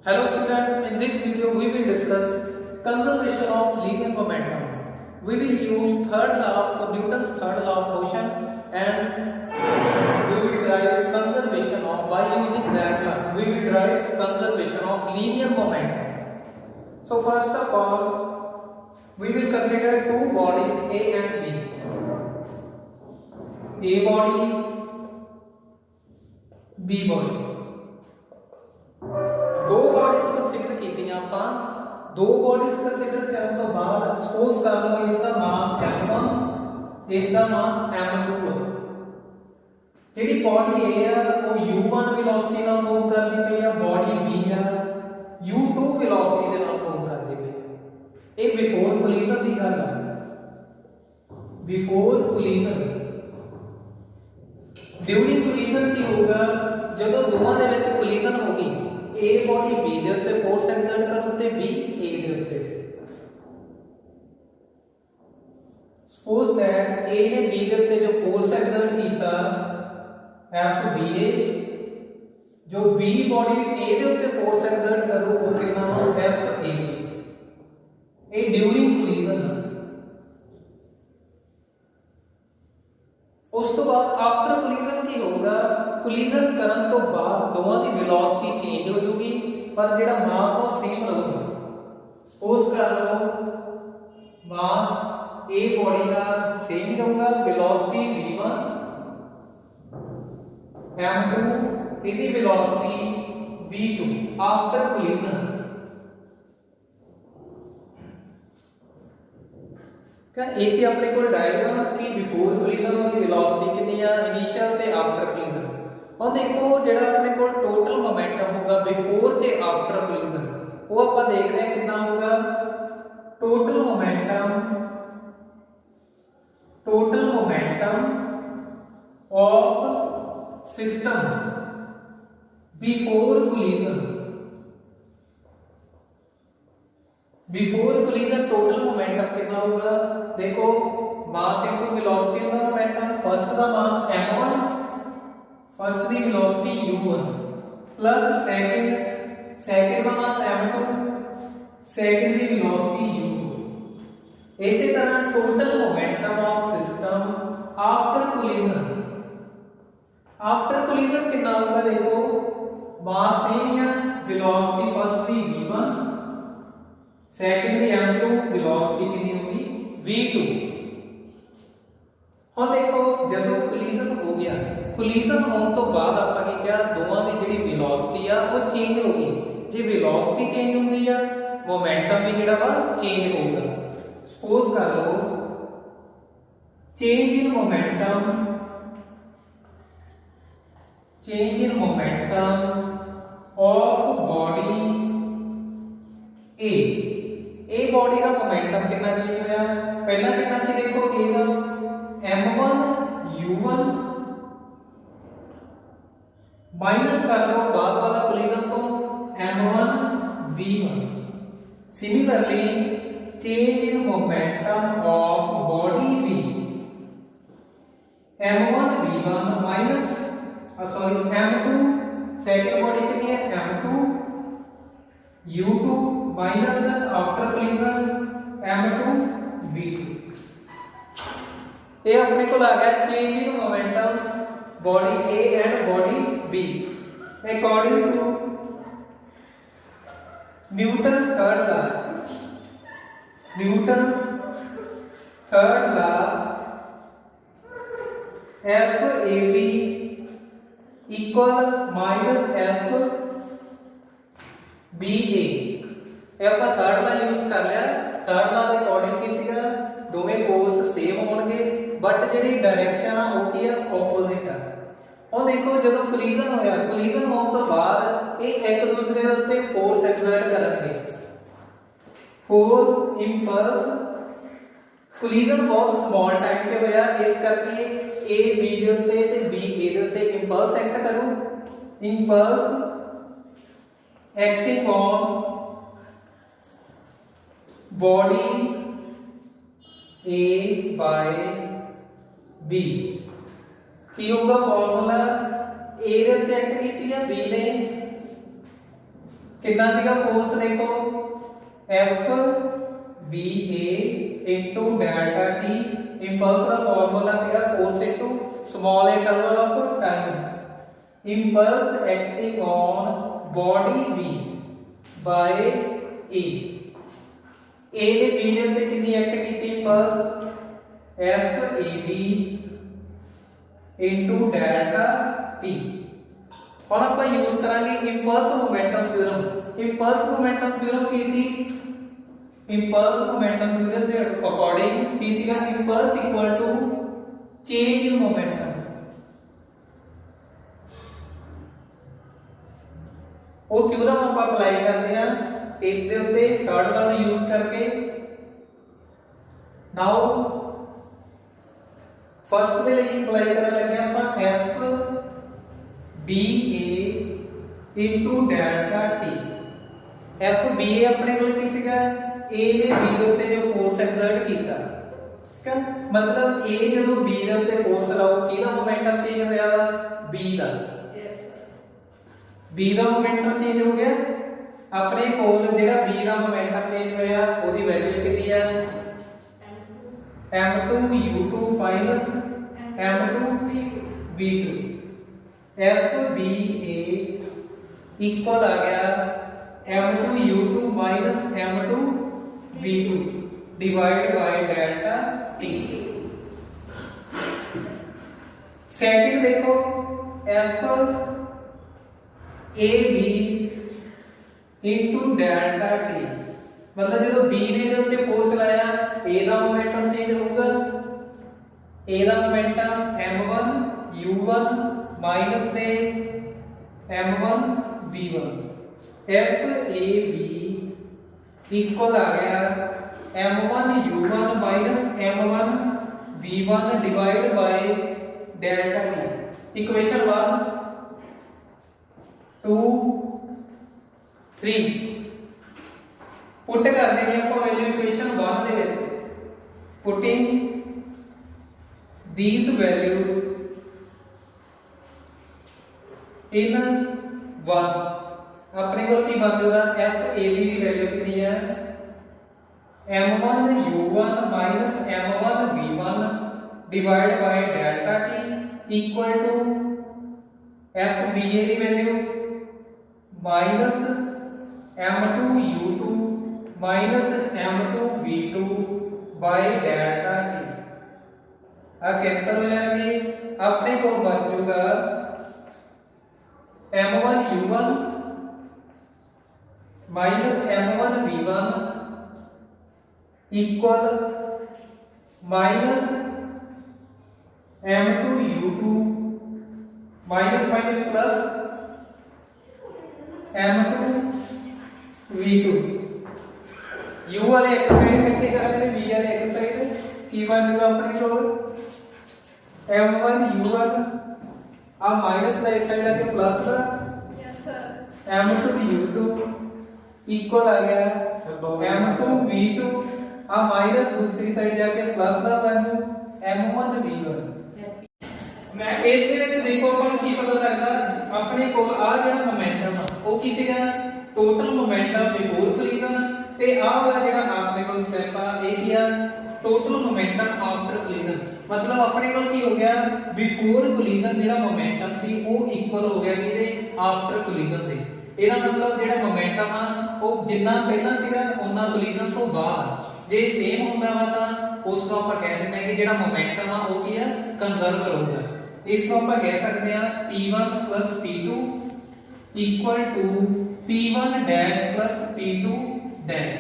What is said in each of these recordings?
Hello students, in this video we will discuss conservation of linear momentum. We will use third law for Newton's third law of motion and we will derive conservation of, by using that law, we will derive conservation of linear momentum. So first of all, we will consider two bodies A and B. A body, B body. दो bodies consider कीतियां ਆਪਾਂ दो bodies consider ਕਰਨ ਤੋਂ ਬਾਅਦ suppose ਕਰ ਲਓ ਇਸ ਦਾ ਮਾਸ m1 ਇਸ ਦਾ ਮਾਸ m2 ਜਿਹੜੀ ਬॉडी A ਆ ਉਹ u1 ਵੈਲੋਸਿਟੀ ਨਾਲ ਮੂਵ ਕਰਦੀ ਪਈ ਆ ਬॉडी B ਆ u2 ਵੈਲੋਸਿਟੀ ਦੇ ਨਾਲ ਮੂਵ ਕਰਦੀ ਪਈ ਆ ਇਹ ਬਿਫੋਰ ਕੋਲੀਜਨ ਦੀ ਗੱਲ ਆ ਬਿਫੋਰ ਕੋਲੀਜਨ ਡਿਊਰਿੰਗ ਕੋਲੀਜਨ ਕੀ ਹੋਗਾ ਜਦੋਂ ਦੋਵਾਂ ਦੇ ਵਿੱਚ ਕੋਲੀਜਨ ਹੋਗੀ A बॉडी B ਦੇ ਉੱਤੇ ਫੋਰਸ ਐਗਜ਼ਰਟ ਕਰੂ ਤੇ B A ਦੇ ਉੱਤੇ ਸਪੋਜ਼ ਦੈਟ A ਨੇ B ਦੇ ਉੱਤੇ ਜੋ ਫੋਰਸ ਐਗਜ਼ਰਟ ਕੀਤਾ FBA ਜੋ B ਬॉडी A ਦੇ ਉੱਤੇ ਫੋਰਸ ਐਗਜ਼ਰਟ ਕਰੂ ਉਹ ਕਿੰਨਾ ਹੋਊ FA ਇਹ ਡਿਊਰਿੰਗ ਕੋਲੀਜਨ ਉਸ ਤੋਂ ਬਾਅਦ ਆਫਟਰ ਕੋਲੀਜਨ ਕੀ ਹੋਊਗਾ कोलिजन करन तो बाद दोवां दी वेलोसिटी चेंज हो जूगी पर जेड़ा मास वो सेम रहूगा सपोज कर लो मास A बॉडी का सेम ही रहूगा वेलोसिटी v1 m2 इसकी वेलोसिटी v2 आफ्टर कोलिजन क्या इसी अपने को डायग्राम की बिफोर कोलिजन वाली वेलोसिटी कितनी है इनिशियल ते आफ्टर कोलिजन और देखो जेड़ा अपने को टोटल मोमेंटम होगा बिफोर ते आफ्टर कोलिजन वो ਆਪਾਂ देखते हैं कितना होगा total momentum of system before collision total momentum कितना होगा देखो मास इनटू वेलोसिटी का मोमेंटम फर्स्ट का मास m1 first the velocity u1 plus second का मास m2 second the velocity u2 इसी तरह total momentum of system after collision कितना होगा देखो मास सेम है वेलोसिटी फर्स्ट दी v1 सेकंड दी m2 वेलोसिटी कितनी होगी v2 ਹੁਣ देखो ਜਦੋਂ कोलिजन हो गया कोलिजन होने तो बाद ਆਪਾਂ ਕੀ ਕਿਹਾ ਦੋਵਾਂ ਦੀ ਜਿਹੜੀ ਵੈਲੋਸਿਟੀ ਆ ਉਹ ਚੇਂਜ ਹੋ ਗਈ ਜੇ ਵੈਲੋਸਿਟੀ ਚੇਂਜ ਹੁੰਦੀ ਆ ਮੋਮੈਂਟਮ ਵੀ ਜਿਹੜਾ ਵਾ ਚੇਂਜ ਹੋਊਗਾ ਸਪੋਜ਼ ਕਰ ਲਓ change in momentum of body A body ਦਾ ਮੋਮੈਂਟਮ ਕਿੰਨਾ ਚੇਂਜ ਹੋਇਆ ਪਹਿਲਾਂ ਕਿੰਨਾ ਸੀ ਦੇਖੋ A the m1 u1 minus कर दो बाद वाला कोलिजन तो m1 v1 similarly change in momentum of body B m1 v1 minus m2 second body कितनी है m2 u2 minus after collision m2 v2 ये अपने को आ गया change in momentum body A and body B according to Newton's third law FAB equal minus FBA ਇਹ ਆਪਾਂ third ਲਾ use ਕਰ ਲਿਆ ਥਰਡ ਲਾ ਦੇ ਅਕੋਰਡਿੰਗ ਕੀ ਸੀਗਾ ਦੋਵੇਂ ਫੋਰਸ ਸੇਮ ਹੋਣਗੇ बट ਜਿਹੜੀ डायरेक्शन ਆ ਉਹ ਕੀ ਆ ਆਪੋਜ਼ਿਟ ਆ ਉਹ ਦੇਖੋ ਜਦੋਂ ਕੋਲੀਜਨ ਹੋਇਆ ਕੋਲੀਜਨ ਹੋਣ ਤੋਂ ਬਾਅਦ ਇਹ ਇੱਕ ਦੂਸਰੇ ਦੇ ਉੱਤੇ ਫੋਰਸ ਐਗਜ਼ਰਟ ਕਰਨਗੇ ਫੋਰਸ ਇੰਪਲਸ ਕੋਲੀਜਨ ਬਹੁਤ ਸਮਾਲ ਟਾਈਮ ਤੇ ਹੋਇਆ ਇਸ ਕਰਕੇ A B ਦੇ ਉੱਤੇ ਤੇ B A ਦੇ ਉੱਤੇ ਇੰਪਲਸ ਐਕਟ ਕਰੂ impulse acting on body A by B ਕੀ ਹੋਗਾ ਫਾਰਮੂਲਾ A ਦੇ ਉੱਤੇ ਐਕਟ ਕੀਤੀ ਹੈ B ਨੇ कितना सीगा फोर्स देखो F B A into delta T impulse का फार्मूला सीगा force into small interval of time impulse acting on body B by A ने बी ਦੇ ਉੱਤੇ ਕਿੰਨੀ ਐਕਟ ਕੀਤੀ impulse F A B into delta T और ਆਪਾਂ यूज ਕਰਾਂਗੇ impulse momentum theorem impulse momentum theorem ਕੀ ਸੀ ਇੰਪਲਸ ਮੋਮੈਂਟਮ ਥਿਊਰਮ ਦੇ ਅਕੋਰਡਿੰਗ ਕੀ ਸੀਗਾ impulse equal to change in momentum ਉਹ ਥਿਊਰਮ ਆਪਾਂ ਅਪਲਾਈ ਕਰਦੇ ਆ ਇਸ ਦੇ ਉੱਤੇ ਥਰਡ ਲਾ ਨੂੰ ਯੂਜ਼ ਕਰਕੇ ਨਾਓ फर्स्ट ਦੇ ਲਈ ਅਪਲਾਈ ਕਰਨ ਲੱਗੇ ਆਪਾਂ f b a into delta t f b a ਆਪਣੇ ਕੋਲ ਕੀ ਸੀਗਾ a ਨੇ b ਦੇ ਉੱਤੇ ਜੋ ਫੋਰਸ ਐਗਜ਼ਰਟ ਕੀਤਾ ਠੀਕ ਹੈ ਮਤਲਬ a ਜਦੋਂ b ਦੇ ਉੱਤੇ ਫੋਰਸ ਲਾਓ ਕਿਹਦਾ ਮੋਮੈਂਟਮ ਚੇਂਜ ਹੋਇਆ ਵਾ b ਦਾ ਯੈਸ b ਦਾ ਮੋਮੈਂਟਮ ਚੇਂਜ ਹੋ ਗਿਆ ਆਪਣੇ ਕੋਲ ਜਿਹੜਾ b ਦਾ ਮੋਮੈਂਟਮ ਚੇਂਜ ਹੋਇਆ ਉਹਦੀ ਵੈਲਿਊ ਕਿੰਨੀ ਆ m2 u2 minus m2 v2 fba equal आ गया m2 u2 minus m2 v2 divide by delta t second देखो f a b into delta t मतलब जो b ने ਇਹਦੇ ਉੱਤੇ ਫੋਰਸ ਲਾਇਆ a ਦਾ ਮੋਮੈਂਟਮ ਚੇਂਜ ਹੋਊਗਾ a the momentum m1 u1 minus ਦੇ m1 v1 fab ਇਕੁਅਲ ਆ ਗਿਆ m1 u1 minus m1 v1 divide by delta t equation 1 2 3 put कर देनी है आपको value equation 1 they which putting these values in 1 अपने को की बन जाएगा fab की वैल्यू कितनी है m1 u1 minus m1 v1 divide by delta t equal to fba की value minus m2 u2 minus m2 v2 by delta t आ कैंसिल हो जाएंगे अपने को बच जाएगा m1 u1 minus m1 v1 equal minus m2 u2 minus minus plus m2 v2 u वाले एक साइड इकट्ठे कर लेने v वाले एक साइड की बन जाएगा अपनी को m1 u1 आ माइनस का इस साइड आके प्लस का yes sir m2 u2 equal आ गया m2 v2 आ माइनस दूसरी साइड जाके प्लस का बन m1 v1 मैं इस ਵਿੱਚ देखो अपन की पता लगदा अपने को आ ਜਿਹੜਾ मोमेंटम ਉਹ ਕੀ ਸੀਗਾ टोटल मोमेंटम बिफोर कोलिजन ਤੇ ਆ ਵਾਲਾ ਜਿਹੜਾ ਆਪਣੇ ਕੋਲ ਸਟੈਪ ਆ ਇਹ ਕੀ ਆ टोटल मोमेंटम आफ्टर कोलिजन मतलब अपने को की हो गया बिफोर कोलिजन ਜਿਹੜਾ मोमेंटम ਸੀ ਉਹ ਇਕੁਅਲ ਹੋ ਗਿਆ ਕਿਹਦੇ आफ्टर कोलिजन ਦੇ ਇਹਦਾ मतलब ਜਿਹੜਾ मोमेंटम ਆ ਉਹ ਜਿੰਨਾ ਪਹਿਲਾਂ ਸੀਗਾ ਉਹਨਾਂ कोलिजन ਤੋਂ ਬਾਅਦ ਜੇ ਸੇਮ ਹੁੰਦਾ ਵਾ ਤਾਂ ਉਸ ਨੂੰ ਆਪਾਂ ਕਹਿ ਦਿੰਦੇ ਹਾਂ ਕਿ ਜਿਹੜਾ मोमेंटम ਆ ਉਹ ਕੀ ਆ ਕੰਜ਼ਰਵ ਰਹੂਗਾ ਇਸ ਨੂੰ ਆਪਾਂ ਕਹਿ ਸਕਦੇ ਆ p1 p2 equal to p1 dash plus p2 dash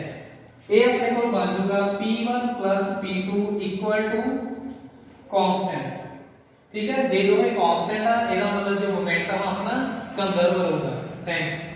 ये अपने को बन जाएगा p1 p2 equal to constant ठीक है जे दोनों कांस्टेंट है ਇਹਦਾ मतलब जो मोमेंटम अपना कंजर्व रहूगा थैंक्स